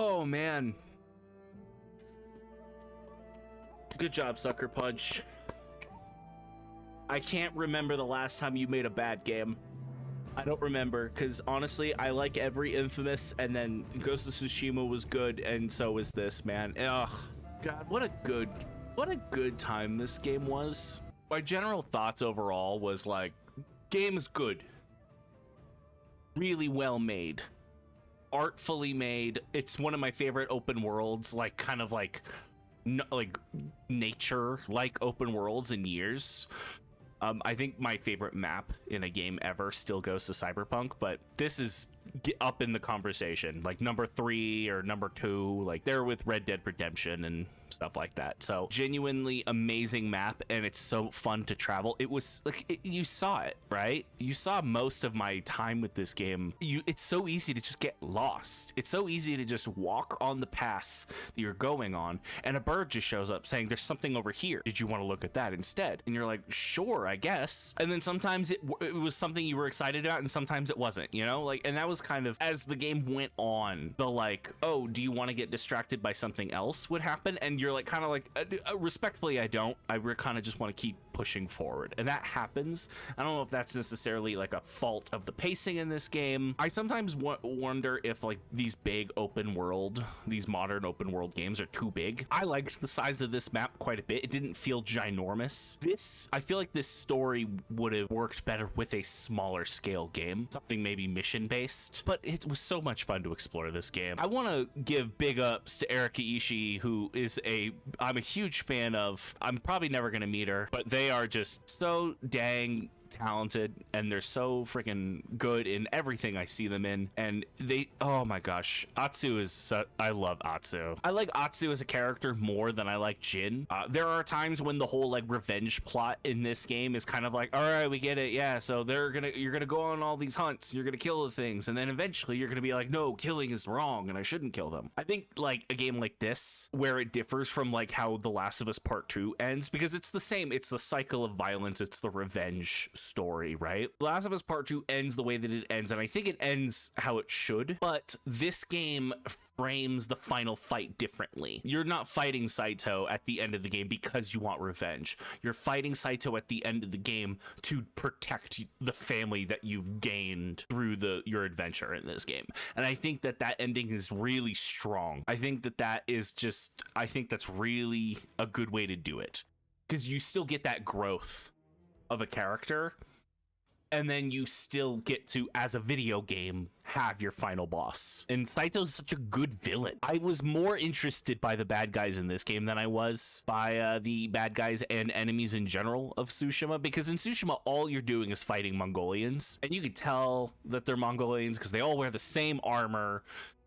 Oh man, good job, Sucker Punch. I can't remember the last time you made a bad game. I don't remember, because honestly, I like every Infamous, and then Ghost of Tsushima was good, and so was this, man. Ugh, God, what a good time this game was. My general thoughts overall was like, game is good, really well made, artfully made. It's one of my favorite open worlds, like kind of like nature like open worlds in years. I think my favorite map in a game ever still goes to Cyberpunk, but this is up in the conversation, like number 3 or number 2, like they're with Red Dead Redemption and stuff like that. So genuinely amazing map, and it's so fun to travel. It was like you saw it, right? You saw most of my time with this game. It's so easy to just get lost. It's so easy to just walk on the path that you're going on, and a bird just shows up saying there's something over here. Did you want to look at that instead? And you're like, sure, I guess. And then sometimes it was something you were excited about, and sometimes it wasn't, you know? Like, and that was kind of as the game went on, the like, oh, do you want to get distracted by something else would happen, and you're like kind of like respectfully, I don't. I kind of just want to keep pushing forward, and that happens. I don't know if that's necessarily like a fault of the pacing in this game. I sometimes wonder if like these modern open world games are too big. I liked the size of this map quite a bit. It didn't feel ginormous. I feel like this story would have worked better with a smaller scale game, something maybe mission based, but it was so much fun to explore this game. I want to give big ups to Erika Ishii, who is I'm a huge fan of. I'm probably never going to meet her, but they are just so dang talented, and they're so freaking good in everything I see them in. And oh my gosh, Atsu is I love Atsu. I like Atsu as a character more than I like Jin. There are times when the whole like revenge plot in this game is kind of like, all right, we get it, yeah, so you're gonna go on all these hunts, you're gonna kill the things, and then eventually you're gonna be like, no, killing is wrong and I shouldn't kill them. I think like a game like this, where it differs from like how The Last of Us Part 2 ends, because it's the same, it's the cycle of violence, it's the revenge story, right? The Last of Us Part 2 ends the way that it ends, and I think it ends how it should, but this game frames the final fight differently. You're not fighting Saito at the end of the game because you want revenge. You're fighting Saito at the end of the game to protect the family that you've gained through your adventure in this game. And I think that ending is really strong. I think that's really a good way to do it, because you still get that growth of a character, and then you still get to, as a video game, have your final boss. And Saito's such a good villain. I was more interested by the bad guys in this game than I was by the bad guys and enemies in general of Tsushima, because in Tsushima, all you're doing is fighting Mongolians, and you can tell that they're Mongolians because they all wear the same armor,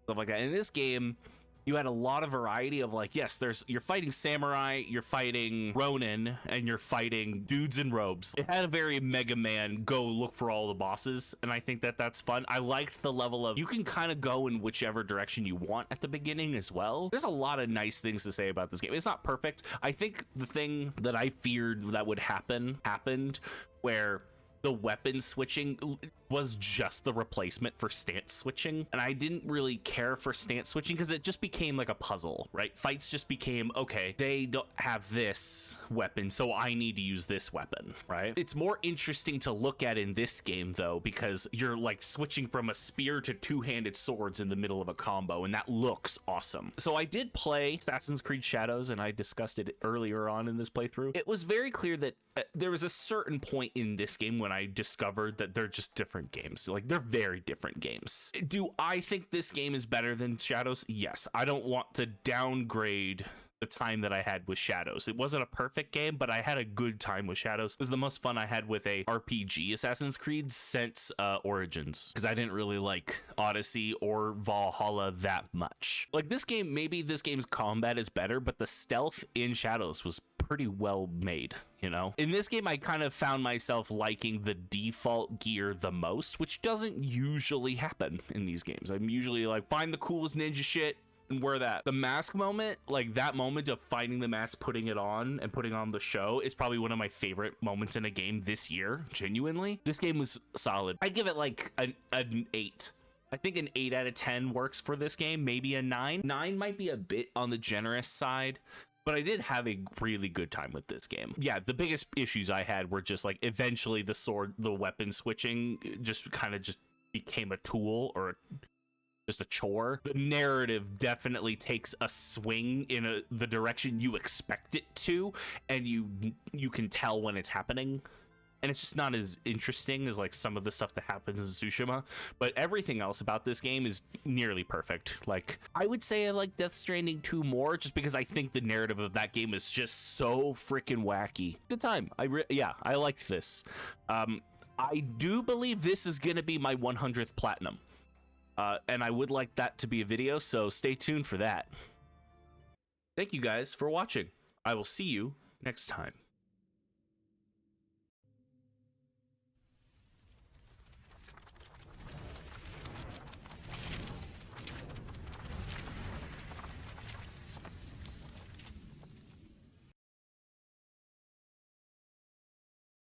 stuff like that. In this game, you had a lot of variety of like, yes, you're fighting samurai, you're fighting Ronin, and you're fighting dudes in robes. It had a very Mega Man go look for all the bosses, and I think that that's fun. I liked the level of, you can kind of go in whichever direction you want at the beginning as well. There's a lot of nice things to say about this game. It's not perfect. I think the thing that I feared that would happen happened, where the weapon switching was just the replacement for stance switching, and I didn't really care for stance switching because it just became like a puzzle, right? Fights just became, okay, they don't have this weapon, so I need to use this weapon, right? It's more interesting to look at in this game though, because you're like switching from a spear to two-handed swords in the middle of a combo, and that looks awesome. So I did play Assassin's Creed Shadows, and I discussed it earlier on in this playthrough. It was very clear that there was a certain point in this game when I discovered that they're just different games. Like, they're very different games. Do I think this game is better than Shadows? Yes. I don't want to downgrade the time that I had with Shadows. It wasn't a perfect game, but I had a good time with Shadows. It was the most fun I had with a RPG Assassin's Creed since Origins, because I didn't really like Odyssey or Valhalla that much. Like, this game, maybe this game's combat is better, but the stealth in Shadows was pretty well made, you know? In this game, I kind of found myself liking the default gear the most, which doesn't usually happen in these games. I'm usually like, find the coolest ninja shit and wear that. The mask moment, like that moment of finding the mask, putting it on, and putting on the show is probably one of my favorite moments in a game this year, genuinely. This game was solid. I give it like an 8 I think an 8 out of 10 works for this game, maybe a 9. 9 might be a bit on the generous side, but I did have a really good time with this game. Yeah, the biggest issues I had were just like eventually the weapon switching just kind of just became a tool or just a chore. The narrative definitely takes a swing in the direction you expect it to, and you can tell when it's happening. And it's just not as interesting as like some of the stuff that happens in Tsushima, but everything else about this game is nearly perfect. Like, I would say I like Death Stranding 2 more just because I think the narrative of that game is just so freaking wacky. Good time. Yeah, I liked this. I do believe this is gonna be my 100th platinum, and I would like that to be a video, so stay tuned for that. Thank you guys for watching. I will see you next time.